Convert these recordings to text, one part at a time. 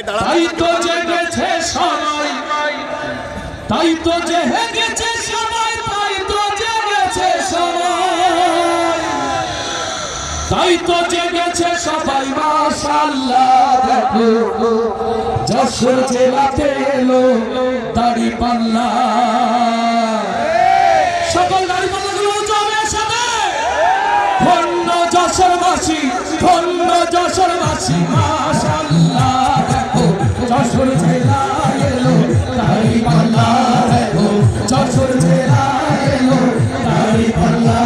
তাই তো জেগেছে সবাই, তাই তো জেগেছে সবাই, তাই তো জেগেছে সবাই, তাই তো জেগেছে সবাই। মাশাআল্লাহ দেখো যশোর জেলাতে এলো দাড়িপাল্লা। সকল দাড়িপাল্লাগুলো জমে সাথে ধন্য যশোরবাসী, ধন্য যশোরবাসী। মাশাআল্লাহ দেখো যশোর জেলায় এলো দাড়িপাল্লা, দেখো যশোর জেলায় এলো দাড়িপাল্লা।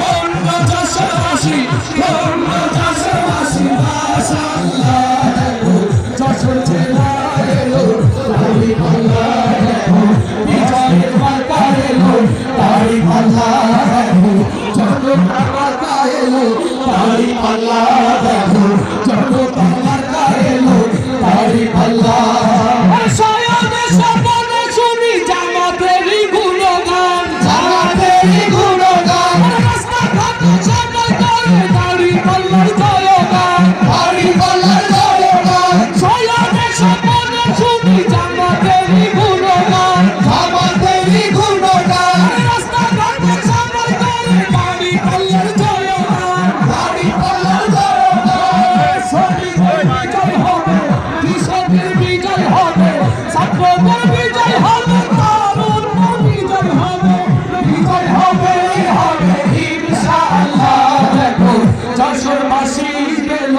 ধন্য যশোরবাসী, ধন্য যশোরবাসী। মাশাআল্লাহ দেখো যশোর জেলায় এলো দাড়িপাল্লা, দেখো বিজয়ের মার্কা এলো দাড়িপাল্লা, দেখো জনতার মার্কা এলো দাড়িপাল্লা, দেখো জনতার মার্কা এলো দাড়িপাল্লা। সায়ানে সপনে শুনি জামাতেরই গুণগান, জামাতেরই গুণগান। রাস্তাঘাটে সবাই করে দাড়িপাল্লার জয়গান, দাড়িপাল্লার জয়গান। সায়ানে সপনে শুনি জামাতেরই গুণগান, জামাতেরই গুণগান। রাস্তাঘাটে সবাই করে দাড়িপাল্লার জয়গান, দাড়িপাল্লার জয়গান। শহীদের বিজয় হবে, কৃষকের বিজয় হবে, ছাত্রদের বিজয় হবে, তরুণদের বিজয় হবে, বিজয় হবে হবে ইনশাআল্লাহ। দেখো যশোরবাসী গেল